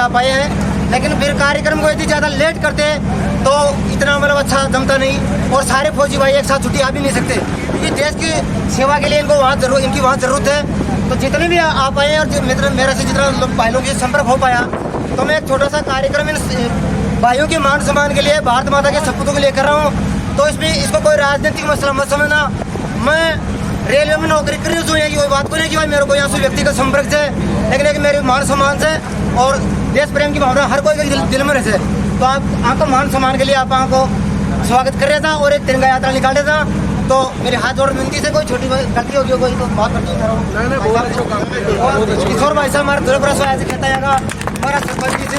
आप आए हैं, लेकिन फिर कार्यक्रम को यदि ज़्यादा लेट करते तो इतना मतलब अच्छा जमता नहीं और सारे फौजी भाई एक साथ छुट्टी आ भी नहीं सकते, क्योंकि देश की सेवा के लिए इनको इनकी वहाँ ज़रूरत है। तो जितने भी आप आए और मेरे से जितना लोग भाइयों के संपर्क हो पाया, तो मैं एक छोटा सा कार्यक्रम इन भाइयों के मान सम्मान के लिए, भारत माता के सपूतों के लिए कर रहा हूँ। तो इसमें इसको कोई राजनीतिक मसला मत समझना। मैं रेलवे में नौकरी कर रही हूँ, ये कोई बात को नहीं कि भाई मेरे को यहाँ से व्यक्तिगत संपर्क से, लेकिन एक मेरे मान सम्मान से और देश प्रेम की भावना हर कोई के दिल में रहते। तो आपको मान सम्मान के लिए आप को स्वागत कर रहा था और एक तिरंगा यात्रा निकाल रहा था। तो मेरे हाथ जोड़ विनती से कोई छोटी गलती होगी कोई तो बहुत गलती करो। किशोर भाई साहब हमारे दुर्बरा से ऐसे कहता है हमारा सरपंच जी से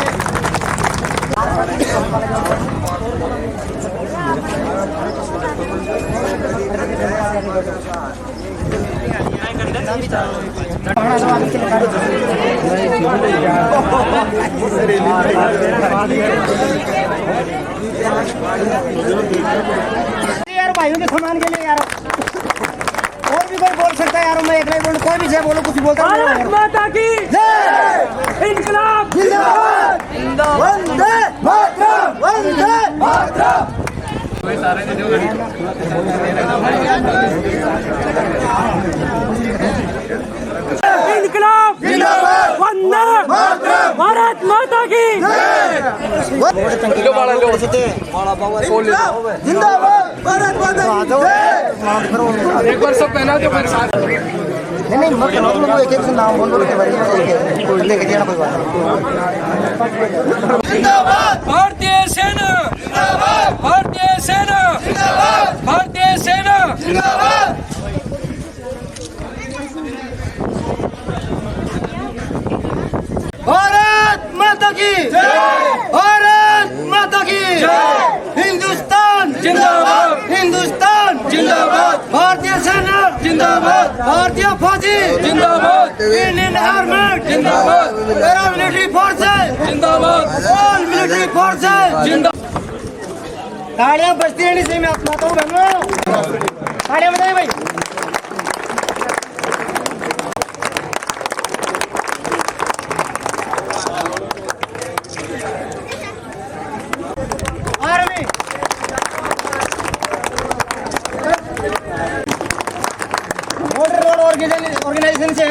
यार भाइयों के सम्मान के लिए यार और भी कोई बोल सकता है यार, मैं एकला ही बोल, कोई भी जय बोलो, कुछ बोलता हूं। भारत माता की जय, इनकलाब जिंदाबाद, वंदे मातरम, वंदे मातरम। इनकलाब जिंदाबाद, वंदे मातरम, भारत माता की जिंदाबाद, भारत माता की। एक बार सब पहना दो मेरे साथ। नहीं मत लोग एक एक नाम बोल बोल के बारे कोई लेके जाना कोई बात नहीं। जिंदाबाद भारतीय सेना, जिंदाबाद भारतीय सेना, जिंदाबाद भारतीय सेना, जिंदाबाद। भारत माता की जय, भारत माता की जय, हिंदुस्तान जिंदाबाद, हिंदुस्तान जिंदाबाद, भारतीय सेना जिंदाबाद, भारतीय फौजी जिंदाबाद, इंडियन आर्मी जिंदाबाद, पैरामिलिट्री फोर्सेस जिंदाबाद, ऑल मिलिट्री फोर्सेस जिंदाबाद। तालियां बजती रहनी चाहिए। मैं आपको बहनों तालियां बजाइए भाई। ऑर्गेनाइजेशन से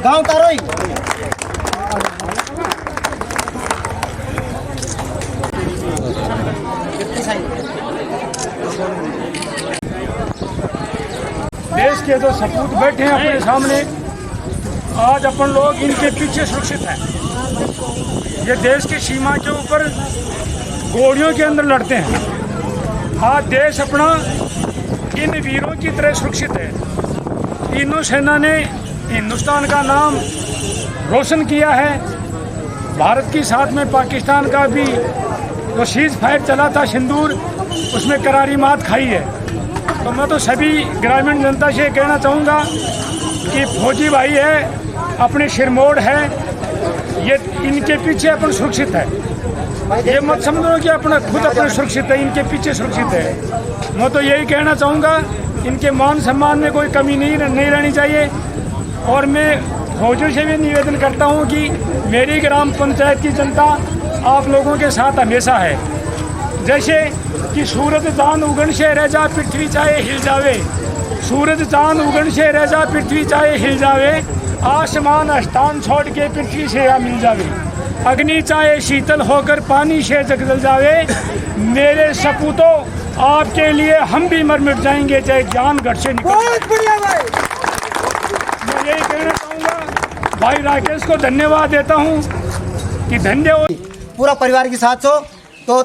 गांव कारोई देश के जो सपूत बैठे हैं अपने सामने, आज अपन लोग इनके पीछे सुरक्षित हैं। ये देश की सीमा के ऊपर गोलियों के अंदर लड़ते हैं। आज देश अपना इन वीरों की तरह सुरक्षित है। तीनों सेना ने हिंदुस्तान का नाम रोशन किया है। भारत के साथ में पाकिस्तान का भी जो सीज फायर चला था सिंदूर, उसमें करारी मात खाई है। तो मैं तो सभी ग्रामीण जनता से कहना चाहूँगा कि फौजी भाई है, अपने सिरमौर है, ये इनके पीछे अपन सुरक्षित है। ये मत समझो कि अपना खुद अपने सुरक्षित है, इनके पीछे सुरक्षित है। मैं तो यही कहना चाहूँगा, इनके मान सम्मान में कोई कमी नहीं रहनी चाहिए। और मैं फौजियों से भी निवेदन करता हूँ कि मेरी ग्राम पंचायत की जनता आप लोगों के साथ हमेशा है। जैसे कि सूरज चांद उगन से रह जा पृथ्वी चाहे हिल जावे, सूरज चांद उगन से रह जा पृथ्वी चाहे हिल जावे, आसमान स्थान छोड़ के पृथ्वी से या मिल जावे, अग्नि चाहे शीतल होकर पानी से जल जावे, मेरे सपूतों आपके लिए हम भी मर मिट जाएंगे चाहे जान घर से निकल। बहुत बढ़िया भाई। मैं यही कहना चाहूँगा, भाई राकेश को धन्यवाद देता हूँ कि धन्यवाद। पूरा परिवार के साथ हो तो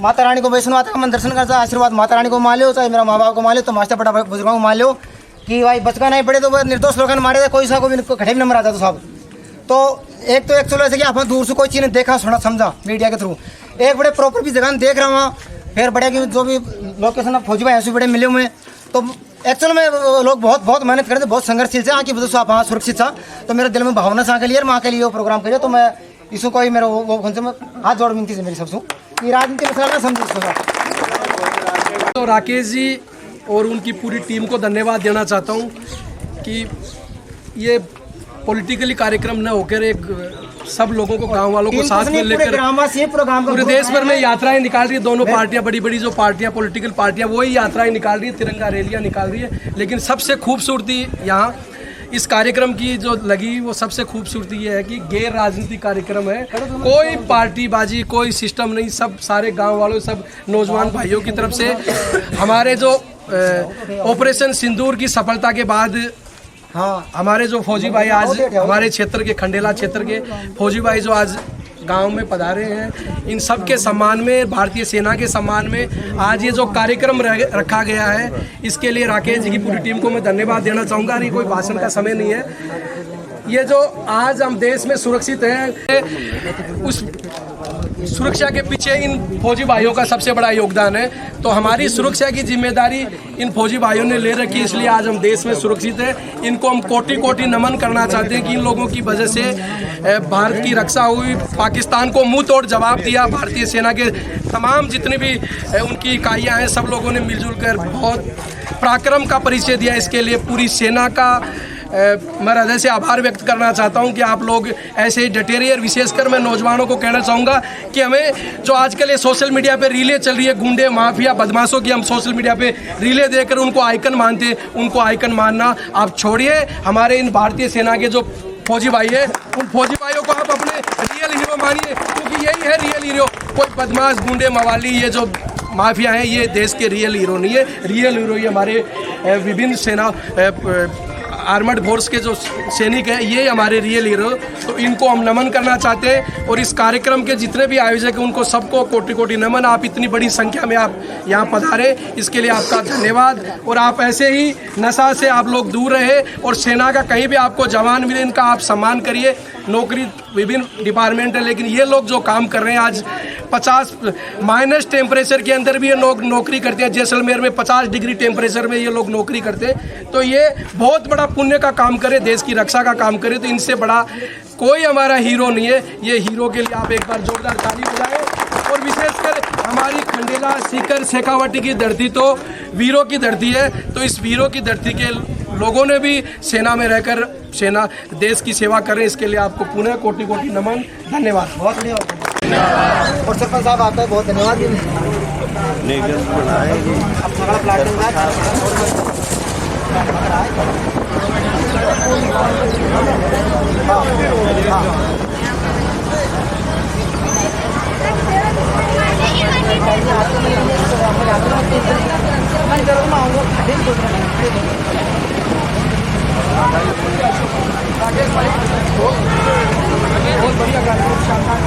माता रानी को, वैष्णो माता का मन दर्शन करता, आशीर्वाद माता रानी को मान लो, चाहे मेरा माँ बाप को मान लो, तो मास्टर बड़ा बुजुर्गों को मान लो कि भाई बचका नहीं पड़े तो वह निर्दोष लोगों ने मारे थे, कोई सा को भी घटे भी नंबर आता था साहब। तो एक चलो ऐसे कि आप दूर से कोई चीज़ देखा सुना समझा मीडिया के थ्रू, एक बड़े प्रॉपर भी जगह देख रहा हूँ, फिर बड़े की जो भी लोकेशन अब फौजी भाई ऐसे बड़े मिले हुए हैं। तो एक्चुअल में लोग बहुत मेहनत करते, बहुत संघर्षशील से, आँख की वजह से आप वहाँ सुरक्षित था। तो मेरे दिल में भावना से आके लिए माँ के लिए वो प्रोग्राम करिए। तो मैं इसको कोई मेरा वो कौन से हाथ जोड़ विनती से मेरी सबसे ये राजनीति मसला ना समझे इसको। तो राकेश जी और उनकी पूरी टीम को धन्यवाद देना चाहता हूँ कि ये पॉलिटिकली कार्यक्रम न होकर एक सब लोगों को, गांव वालों को साथ में लेकर पूरे देश भर में यात्राएं निकाल रही है। दोनों पार्टियां, बड़ी बड़ी जो पार्टियां, पॉलिटिकल पार्टियां, वही यात्राएं निकाल रही है, तिरंगा रैलियां निकाल रही है। लेकिन सबसे खूबसूरती यहाँ इस कार्यक्रम की जो लगी वो सबसे खूबसूरती ये है कि गैर राजनीतिक कार्यक्रम है, कोई पार्टीबाजी, कोई सिस्टम नहीं, सब सारे गांव वालों, सब नौजवान भाइयों की तरफ से हमारे जो ऑपरेशन सिंदूर की सफलता के बाद हमारे जो फौजी भाई आज हमारे क्षेत्र के, खंडेला क्षेत्र के फौजी भाई जो आज गांव में पधारे हैं, इन सब के सम्मान में, भारतीय सेना के सम्मान में आज ये जो कार्यक्रम रखा गया है, इसके लिए राकेश जी की पूरी टीम को मैं धन्यवाद देना चाहूँगा। ये कोई भाषण का समय नहीं है। ये जो आज हम देश में सुरक्षित हैं, उस सुरक्षा के पीछे इन फौजी भाइयों का सबसे बड़ा योगदान है। तो हमारी सुरक्षा की जिम्मेदारी इन फौजी भाइयों ने ले रखी है, इसलिए आज हम देश में सुरक्षित हैं। इनको हम कोटि कोटि नमन करना चाहते हैं कि इन लोगों की वजह से भारत की रक्षा हुई, पाकिस्तान को मुंह तोड़ जवाब दिया। भारतीय सेना के तमाम जितने भी उनकी इकाइयाँ हैं, सब लोगों ने मिलजुल कर बहुत पराक्रम का परिचय दिया। इसके लिए पूरी सेना का मैं हृदय से आभार व्यक्त करना चाहता हूं कि आप लोग ऐसे ही डटे रहिए। और विशेषकर मैं नौजवानों को कहना चाहूँगा कि हमें जो आजकल ये सोशल मीडिया पे रीलें चल रही है, गुंडे, माफिया, बदमाशों की, हम सोशल मीडिया पे रीलें देकर उनको आइकन मानते हैं, उनको आइकन मानना आप छोड़िए। हमारे इन भारतीय सेना के जो फौजी भाई है, उन फौजी भाइयों को आप अपने रियल हीरो मानिए, क्योंकि यही है रियल हीरो। कोई बदमाश, गुंडे, मवाली, ये जो माफिया हैं, ये देश के रियल हीरो नहीं है। रियल हीरो ये हमारे विभिन्न सेना आर्मड फोर्स के जो सैनिक हैं, ये हमारे रियल हीरो। तो इनको हम नमन करना चाहते हैं। और इस कार्यक्रम के जितने भी आयोजक हैं, उनको सबको कोटि कोटि नमन। आप इतनी बड़ी संख्या में आप यहाँ पधारे, इसके लिए आपका धन्यवाद। और आप ऐसे ही नशा से आप लोग दूर रहे, और सेना का कहीं भी आपको जवान मिले, इनका आप सम्मान करिए। नौकरी विभिन्न डिपार्टमेंट है, लेकिन ये लोग जो काम कर रहे हैं आज 50 माइनस टेम्परेचर के अंदर भी ये लोग नौकरी करते हैं। जैसलमेर में 50 डिग्री टेम्परेचर में ये लोग नौकरी करते हैं। तो ये बहुत बड़ा पुण्य का काम करे, देश की रक्षा का काम करे। तो इनसे बड़ा कोई हमारा हीरो नहीं है। ये हीरो के लिए आप एक बार जोरदार ताली बजाएं। और विशेषकर हमारी खंडेला, सीकर, शेखावाटी की धरती तो वीरों की धरती है। तो इस वीरों की धरती के लोगों ने भी सेना में रहकर सेना देश की सेवा करें, इसके लिए आपको पुनः कोटि कोटि नमन, धन्यवाद। बहुत धन्यवाद। और सरपंच साहब आपका बहुत धन्यवाद। आप सगड़ा प्लाटिंग बहुत बढ़िया गाड़ी।